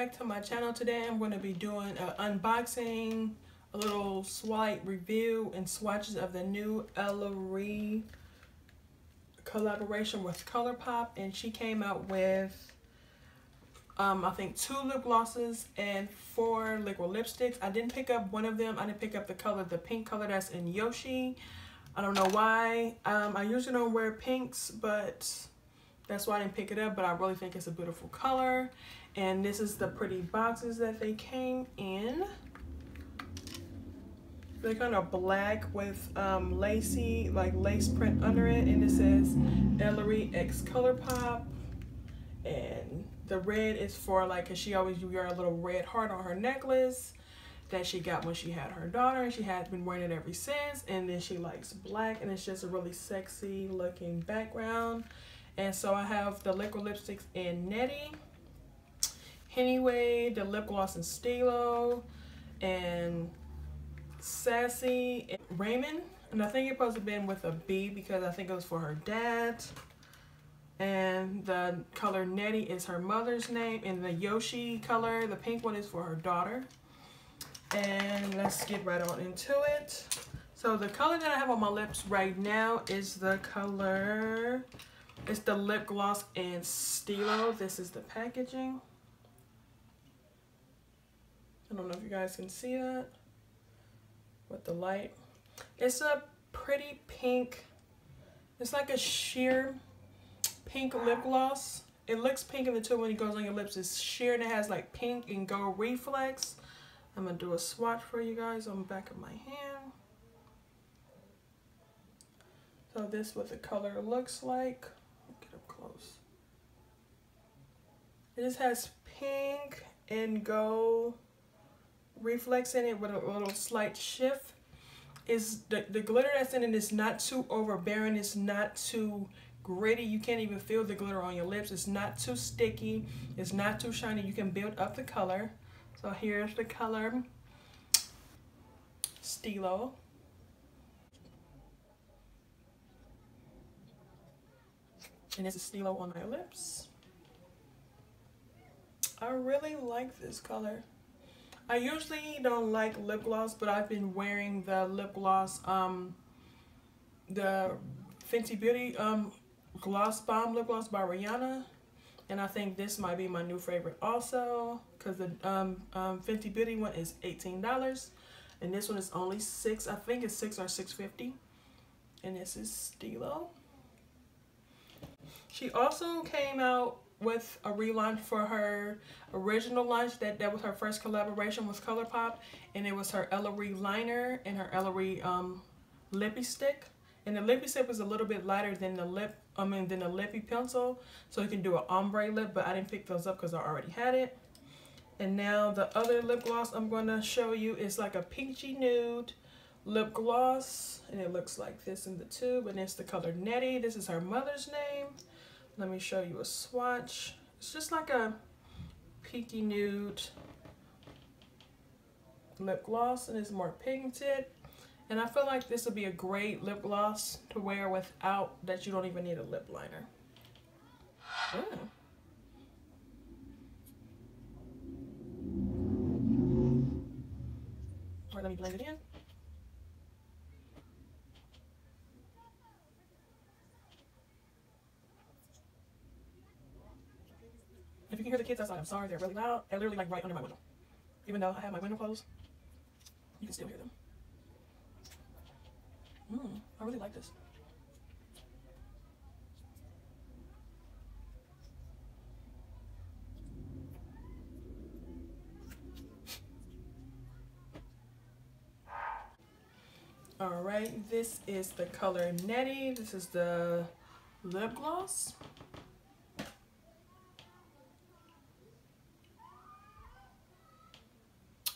back to my channel. Today I'm going to be doing an unboxing, a little slight review and swatches of the new Ellarie collaboration with ColourPop, and she came out with I think 2 lip glosses and 4 liquid lipsticks. I didn't pick up one of them. I didn't pick up the pink color that's in Yoshi. I don't know why. I usually don't wear pinks, but that's why I didn't pick it up, but I really think it's a beautiful color. And this is the pretty boxes that they came in. They're kind of black with lacy, like lace print under it, and it says Ellarie x ColourPop. And the red is for like, cause she always wear a little red heart on her necklace that she got when she had her daughter, and she has been wearing it ever since. And then she likes black, and it's just a really sexy looking background. And so I have the liquid lipsticks in Netta, Hennyways, the lip gloss in Steelo, and Sessy, and Renmen. And I think it's supposed to have been with a B because I think it was for her dad. And the color Netta is her mother's name, and the Yoshi color, the pink one, is for her daughter. And let's get right on into it. So the color that I have on my lips right now is the color, it's the lip gloss in Steelo. This is the packaging. I don't know if you guys can see that with the light. It's a pretty pink, it's like a sheer pink lip gloss. It looks pink in the tube when it goes on your lips. It's sheer and it has like pink and gold reflex. I'm gonna do a swatch for you guys on the back of my hand. So this is what the color looks like. Get up close. It just has pink and gold reflex in it with a little slight shift. Is the glitter that's in it is not too overbearing. It's not too gritty. You can't even feel the glitter on your lips. It's not too sticky. It's not too shiny. You can build up the color. So here's the color Steelo. And this is Steelo on my lips. I really like this color. I usually don't like lip gloss, but I've been wearing the lip gloss, the Fenty Beauty Gloss Bomb Lip Gloss by Rihanna. And I think this might be my new favorite also, because the Fenty Beauty one is $18. And this one is only $6. I think it's $6 or $6.50. And this is Steelo. She also came out with a relaunch for her original launch. That was her first collaboration with ColourPop, and it was her Ellarie liner and her Ellarie Lippie Stix. And the Lippie Stix was a little bit lighter than the Lippie Pencil, so you can do an ombre lip, but I didn't pick those up because I already had it. And now the other lip gloss I'm going to show you is like a peachy nude lip gloss, and it looks like this in the tube, and it's the color Netta. This is her mother's name. Let me show you a swatch. It's just like a peaky nude lip gloss, and it's more pigmented. And I feel like this would be a great lip gloss to wear without that you don't even need a lip liner. Ooh. All right, let me blend it in. If you can hear the kids outside, I'm sorry, they're really loud. They're literally like right under my window. Even though I have my window closed, you can still hear them. I really like this. Alright, this is the color Netta. This is the lip gloss.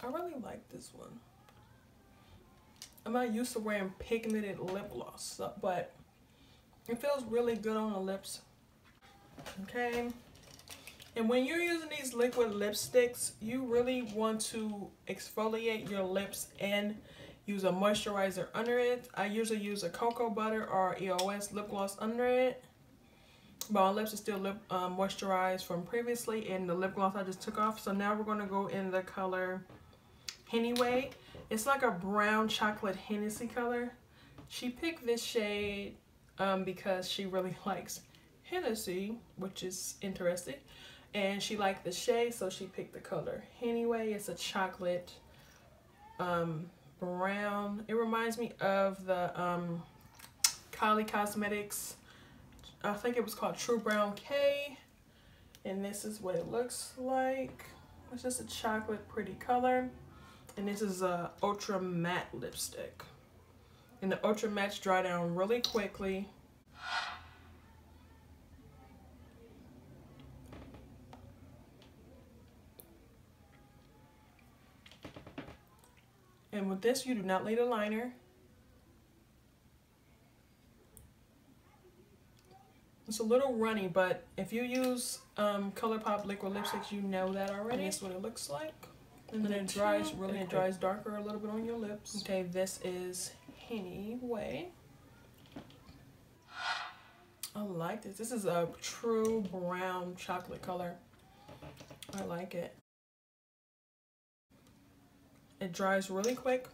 I really like this one. I'm not used to wearing pigmented lip gloss, but it feels really good on the lips. Okay. And when you're using these liquid lipsticks, you really want to exfoliate your lips and use a moisturizer under it. I usually use a cocoa butter or EOS lip gloss under it. Ball lips is still lip moisturized from previously, and the lip gloss I just took off. So now we're going to go in the color Hennyways. It's like a brown chocolate Hennessy color. She picked this shade because she really likes Hennessy, which is interesting. And she liked the shade, so she picked the color Hennyways. It's a chocolate brown. It reminds me of the Kylie Cosmetics, I think it was called True Brown K. And this is what it looks like. It's just a chocolate pretty color. And this is a ultra matte lipstick. And the ultra mattes dry down really quickly. And with this, you do not need a liner. It's a little runny, but if you use ColourPop liquid lipsticks, you know that already. That's what it looks like. And then it dries really quick. It dries darker a little bit on your lips. Okay, this is Hennyways. I like this. This is a true brown chocolate color. I like it. It dries really quick.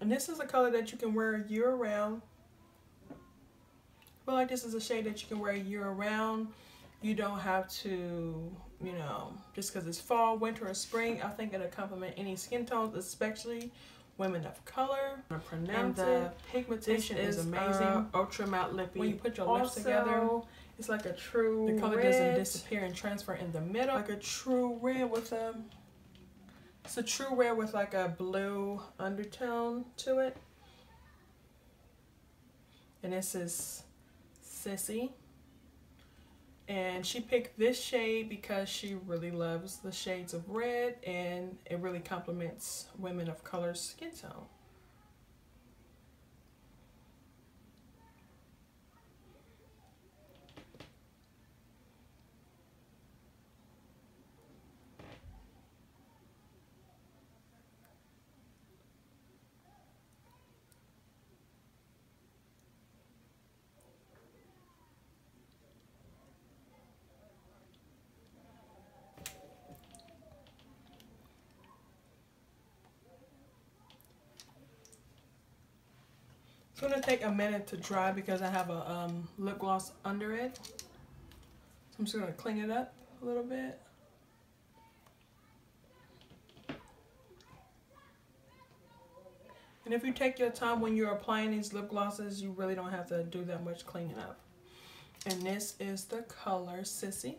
And this is a color that you can wear year round. I feel like this is a shade that you can wear year round. You don't have to, you know, just because it's fall, winter, or spring. I think it'll complement any skin tones, especially women of color. And the pigmentation is amazing. Ultra matte lippy. When you put your lips together, it's like a true red. The color doesn't disappear and transfer in the middle. Like a true red with a... It's a true red with like a blue undertone to it. And this is Sessy. And she picked this shade because she really loves the shades of red, and it really complements women of color skin tone. It's going to take a minute to dry because I have a lip gloss under it. So I'm just going to clean it up a little bit. And if you take your time when you're applying these lip glosses, you really don't have to do that much cleaning up. And this is the color Sessy.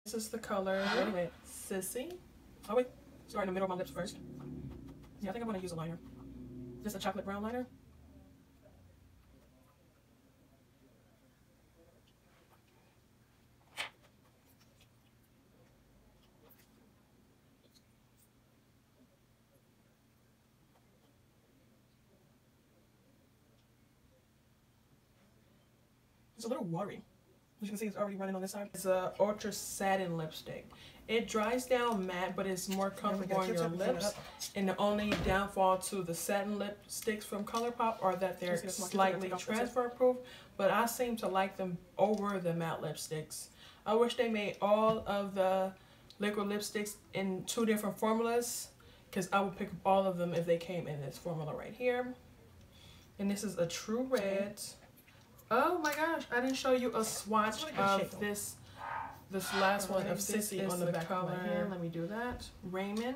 This is the color Sessy. Oh wait, start in the middle of my lips first. Yeah, I think I'm gonna use a liner. Just a chocolate brown liner. It's a little watery. As you can see, it's already running on this side. It's a ultra satin lipstick. It dries down matte, but it's more comfortable on your lips. And the only downfall to the satin lipsticks from ColourPop are that they're slightly transfer proof, but I seem to like them over the matte lipsticks. I wish they made all of the liquid lipsticks in 2 different formulas, because I would pick up all of them if they came in this formula right here. And this is a true red. Oh my gosh, I didn't show you a swatch of this this last one of Sessy on the back of my hand. Let me do that. Renmen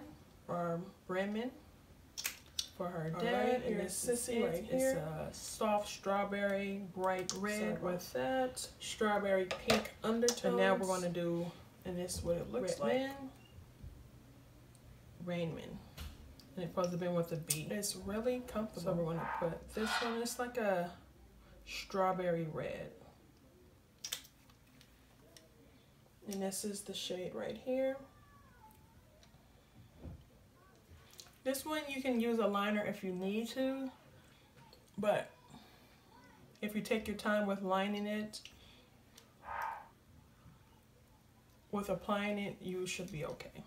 for her dad. And this Sessy right here. It's a soft strawberry, bright red with that strawberry pink undertones. And now we're going to do, and this is what it looks like. Renmen. And it's supposed to be with a B. It's really comfortable. So we're going to put this one. It's like a strawberry red. And this is the shade right here. This one you can use a liner if you need to, but if you take your time with lining it, with applying it, you should be okay.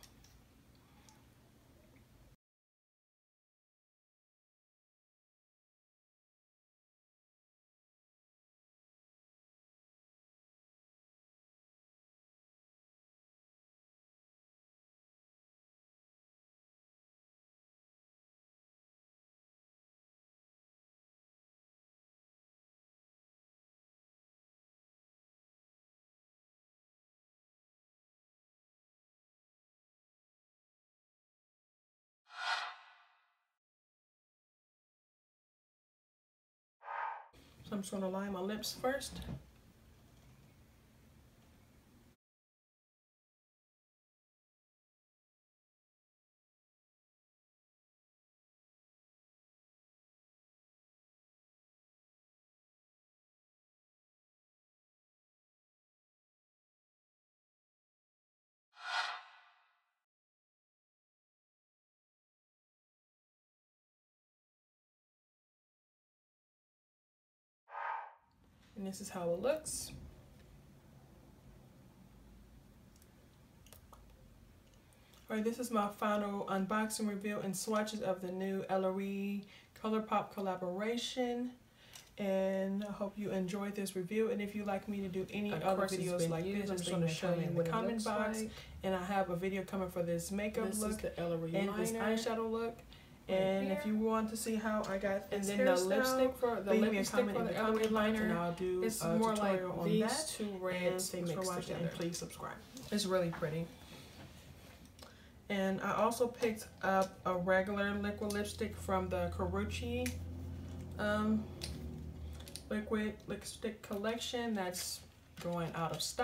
So I'm just going to line my lips first. And this is how it looks. Alright, this is my final unboxing review and swatches of the new Ellarie ColourPop collaboration. And I hope you enjoyed this review. And if you'd like me to do any other videos like this, I'm just going to show you in the comment box. And I have a video coming for this makeup look the Ellarie and this eyeshadow look. And if you want to see how I got this hairstyle, the lipstick for the Ellarie liner, and I'll do it's a more tutorial like on these that. Two reds they mix together. And please subscribe. It's really pretty. And I also picked up a regular liquid lipstick from the Karuchi liquid lipstick collection that's going out of stock.